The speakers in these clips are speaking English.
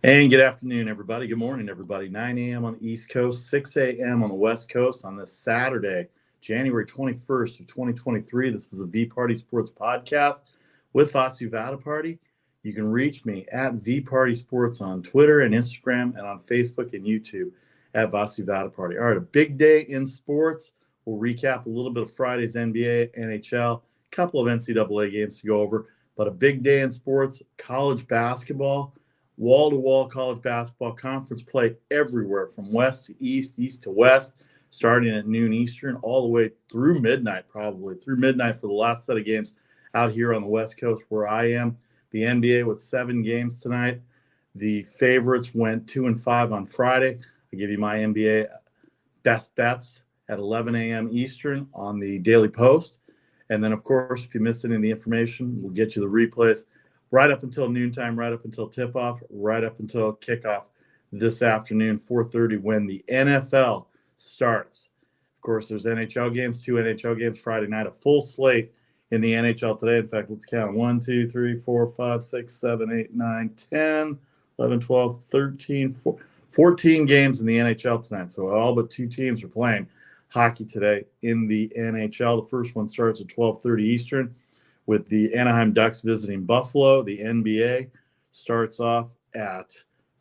And good afternoon, everybody. Good morning, everybody. 9 a.m. on the East Coast, 6 a.m. on the West Coast on this Saturday, January 21st of 2023. This is a VPartySports podcast with Vasu Party. You can reach me at VPartySports on Twitter and Instagram and on Facebook and YouTube at Vasu Party. All right, a big day in sports. We'll recap a little bit of Friday's NBA, NHL, a couple of NCAA games to go over, but a big day in sports, college basketball. Wall-to-wall college basketball conference play everywhere from west to east, east to west, starting at noon Eastern, all the way through midnight, probably through midnight for the last set of games out here on the West Coast where I am. The NBA with 7 games tonight. The favorites went 2-5 on Friday. I give you my NBA best bets at 11 a.m. Eastern on the Daily Post. And then, of course, if you missed any of the information, we'll get you the replays right up until noontime, right up until tip-off, right up until kickoff this afternoon, 4:30, when the NFL starts. Of course, there's NHL games, 2 NHL games Friday night, a full slate in the NHL today. In fact, let's count 1, 2, 3, 4, 5, 6, 7, 8, 9, 10, 11, 12, 13, 14 games in the NHL tonight. So all but 2 teams are playing hockey today in the NHL. The first one starts at 12:30 Eastern with the Anaheim Ducks visiting Buffalo. The NBA starts off at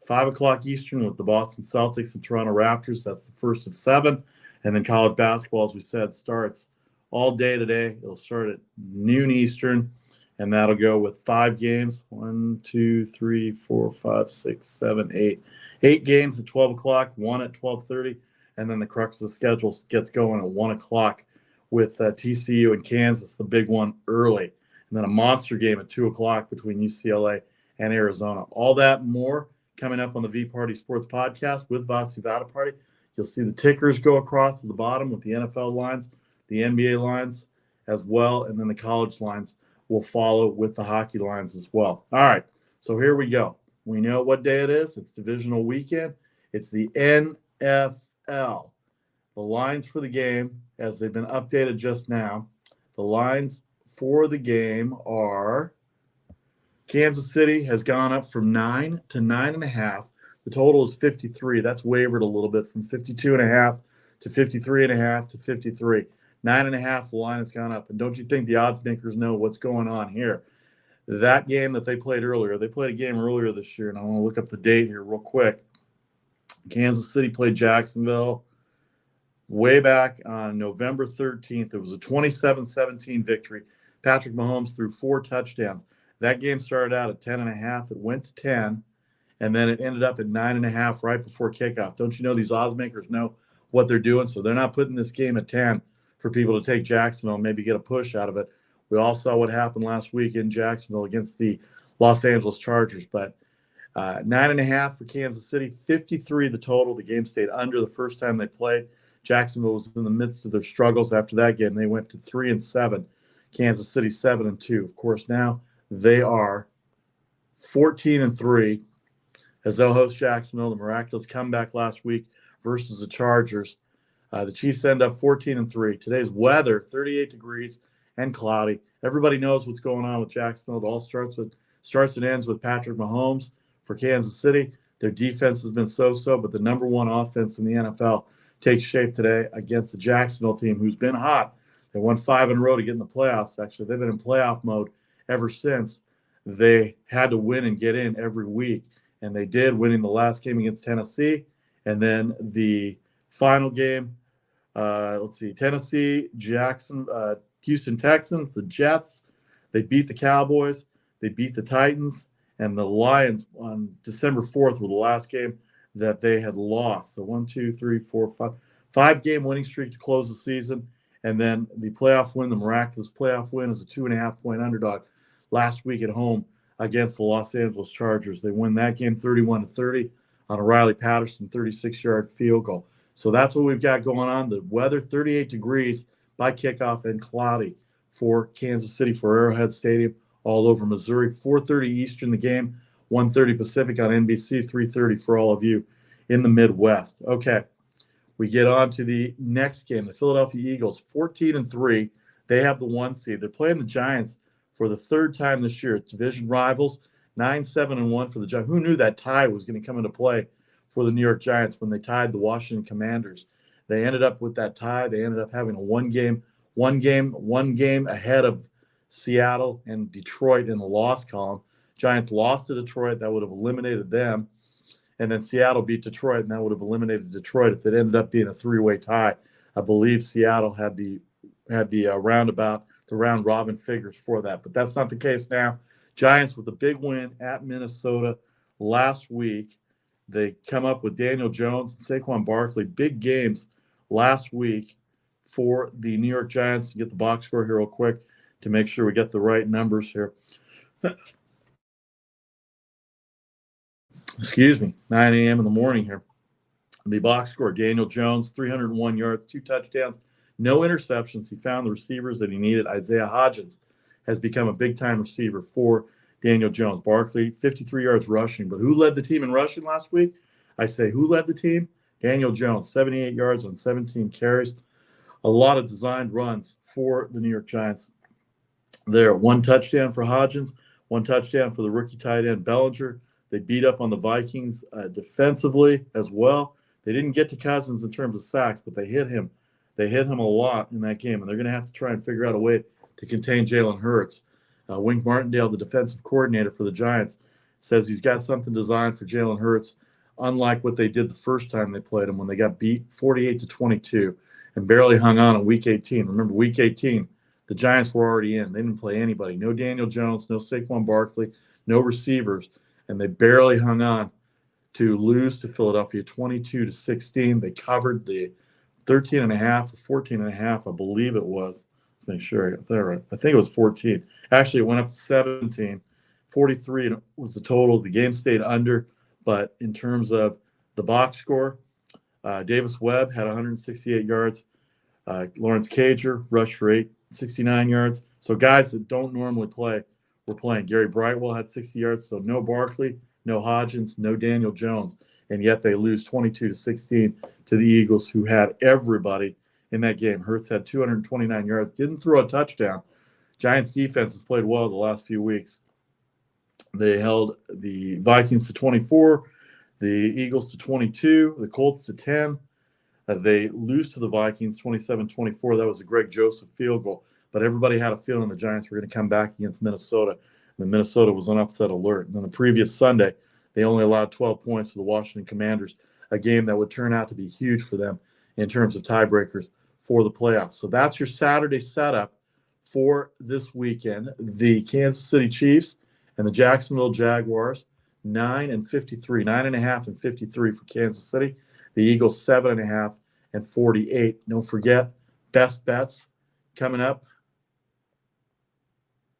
5 o'clock Eastern with the Boston Celtics and Toronto Raptors. That's the first of 7. And then college basketball, as we said, starts all day today. It'll start at noon Eastern, and that'll go with 5 games. 1, 2, 3, 4, 5, 6, 7, 8. 8 games at 12 o'clock, 1 at 12:30, and then the crux of the schedule gets going at 1 o'clock with TCU and Kansas, the big one early. And then a monster game at 2 o'clock between UCLA and Arizona. All that and more coming up on the VParty Sports Podcast with Vasu Party. You'll see the tickers go across at the bottom with the NFL lines, the NBA lines as well, and then the college lines will follow with the hockey lines as well. All right, so here we go. We know what day it is. It's divisional weekend. It's the NFL. The lines for the game, as they've been updated just now, the lines for the game are Kansas City has gone up from 9 to 9.5. The total is 53. That's wavered a little bit from 52.5 to 53.5 to 53. 9.5, the line has gone up. And don't you think the odds makers know what's going on here? That game that they played earlier, they played a game earlier this year, and I want to look up the date here real quick. Kansas City played Jacksonville way back on November 13th. It was a 27-17 victory. Patrick Mahomes threw 4 touchdowns. That game started out at 10.5. It went to 10, and then it ended up at 9.5 right before kickoff. Don't you know these odds makers know what they're doing? So they're not putting this game at 10 for people to take Jacksonville and maybe get a push out of it. We all saw what happened last week in Jacksonville against the Los Angeles Chargers. But 9.5 for Kansas City, 53 the total. The game stayed under the first time they played. Jacksonville was in the midst of their struggles after that game. They went to 3-7. Kansas City 7-2. Of course, now they are 14-3 as they'll host Jacksonville. The miraculous comeback last week versus the Chargers. The Chiefs end up 14-3. Today's weather, 38 degrees and cloudy. Everybody knows what's going on with Jacksonville. It all starts and ends with Patrick Mahomes for Kansas City. Their defense has been so-so, but the number one offense in the NFL takes shape today against the Jacksonville team, who's been hot. They won 5 in a row to get in the playoffs, actually. They've been in playoff mode ever since they had to win and get in every week. And they did, winning the last game against Tennessee. And then the final game, Tennessee, Houston Texans, the Jets. They beat the Cowboys. They beat the Titans. And the Lions on December 4th were the last game that they had lost. So 1, 2, 3, 4, 5. 5-game winning streak to close the season. And then the playoff win, the miraculous playoff win, is a 2.5-point underdog last week at home against the Los Angeles Chargers. They win that game 31-30 on a Riley Patterson 36-yard field goal. So that's what we've got going on. The weather, 38 degrees by kickoff and cloudy for Kansas City for Arrowhead Stadium all over Missouri. 4:30 Eastern the game, 1:30 Pacific on NBC, 3:30 for all of you in the Midwest. Okay, we get on to the next game. The Philadelphia Eagles, 14-3. They have the 1 seed. They're playing the Giants for the 3rd time this year. Division rivals. 9-7-1 for the Giants. Who knew that tie was going to come into play for the New York Giants when they tied the Washington Commanders? They ended up with that tie. They ended up having a one game ahead of Seattle and Detroit in the loss column. Giants lost to Detroit. That would have eliminated them. And then Seattle beat Detroit, and that would have eliminated Detroit if it ended up being a three-way tie. I believe Seattle had the round robin figures for that, but that's not the case now. Giants with a big win at Minnesota last week. They come up with Daniel Jones and Saquon Barkley, big games last week for the New York Giants. To get the box score here real quick to make sure we get the right numbers here. Excuse me, 9 a.m. in the morning here. The box score, Daniel Jones, 301 yards, 2 touchdowns, no interceptions. He found the receivers that he needed. Isaiah Hodgins has become a big-time receiver for Daniel Jones. Barkley, 53 yards rushing. But who led the team in rushing last week? I say, who led the team? Daniel Jones, 78 yards on 17 carries. A lot of designed runs for the New York Giants there. 1 touchdown for Hodgins, 1 touchdown for the rookie tight end Bellinger. They beat up on the Vikings defensively as well. They didn't get to Cousins in terms of sacks, but they hit him. They hit him a lot in that game, and they're going to have to try and figure out a way to contain Jalen Hurts. Wink Martindale, the defensive coordinator for the Giants, says he's got something designed for Jalen Hurts, unlike what they did the first time they played him when they got beat 48-22 and barely hung on in Week 18. Remember, Week 18, the Giants were already in. They didn't play anybody. No Daniel Jones, no Saquon Barkley, no receivers, and they barely hung on to lose to Philadelphia 22-16. They covered the 13.5 or 14.5, I believe it was. Let's make sure I got that right. I think it was 14. Actually, it went up to 17. 43 was the total. The game stayed under, but in terms of the box score, Davis Webb had 168 yards. Lawrence Cager rushed for 69 yards. So guys that don't normally play were playing. Gary Brightwell had 60 yards, so no Barkley, no Hodgins, no Daniel Jones, and yet they lose 22-16 to the Eagles, who had everybody in that game. Hurts had 229 yards, didn't throw a touchdown. Giants defense has played well the last few weeks. They held the Vikings to 24, the Eagles to 22, the Colts to 10. They lose to the Vikings 27-24. That was a Greg Joseph field goal. But everybody had a feeling the Giants were going to come back against Minnesota. And Minnesota was on upset alert. And then the previous Sunday, they only allowed 12 points to the Washington Commanders, a game that would turn out to be huge for them in terms of tiebreakers for the playoffs. So that's your Saturday setup for this weekend. The Kansas City Chiefs and the Jacksonville Jaguars, 9-53, 9.5 and 53 for Kansas City. The Eagles, 7.5 and 48. Don't forget, best bets coming up.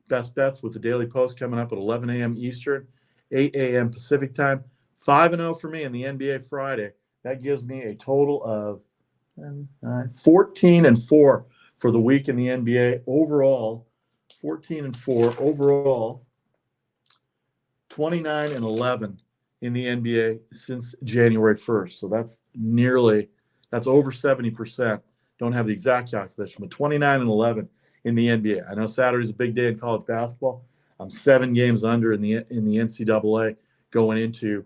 Best bets with the Daily Post coming up at 11 a.m. Eastern, 8 a.m. Pacific time. 5-0 for me in the NBA Friday. That gives me a total of 14-4 for the week in the NBA. Overall, 14-4. Overall, 29-11 in the NBA since January 1st. So that's over 70%. Don't have the exact calculation, but 29-11 in the NBA. I know Saturday's a big day in college basketball. I'm 7 games under in the NCAA going into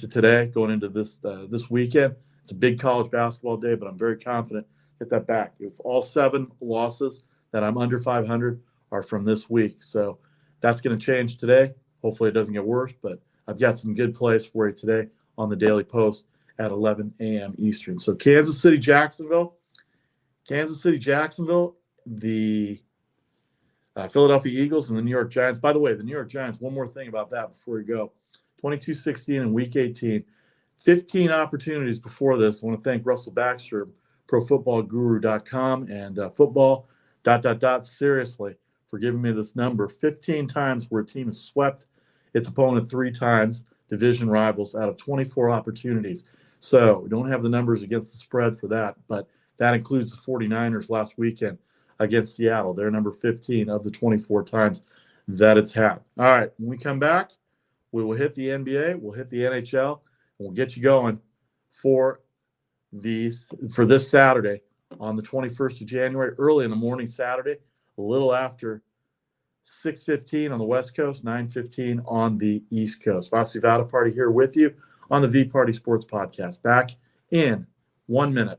today, going into this weekend. It's a big college basketball day, but I'm very confident get that back. It's all 7 losses that I'm under 500 are from this week. So that's going to change today. Hopefully it doesn't get worse, but I've got some good plays for you today on the Daily Post at 11 a.m. Eastern. So Kansas City, Jacksonville, the Philadelphia Eagles, and the New York Giants. By the way, the New York Giants, one more thing about that before we go. 22-16 in Week 18. 15 opportunities before this. I want to thank Russell Baxter, ProFootballGuru.com, and football, seriously, for giving me this number. 15 times where a team has swept its opponent 3 times, division rivals, out of 24 opportunities. So we don't have the numbers against the spread for that, but that includes the 49ers last weekend against Seattle. They're number 15 of the 24 times that it's had. All right, when we come back, we will hit the NBA, we'll hit the NHL, and we'll get you going for this Saturday on the 21st of January, early in the morning Saturday, a little after 6:15 on the West Coast, 9:15 on the East Coast. VParty here with you on the VParty Sports Podcast. Back in 1 minute.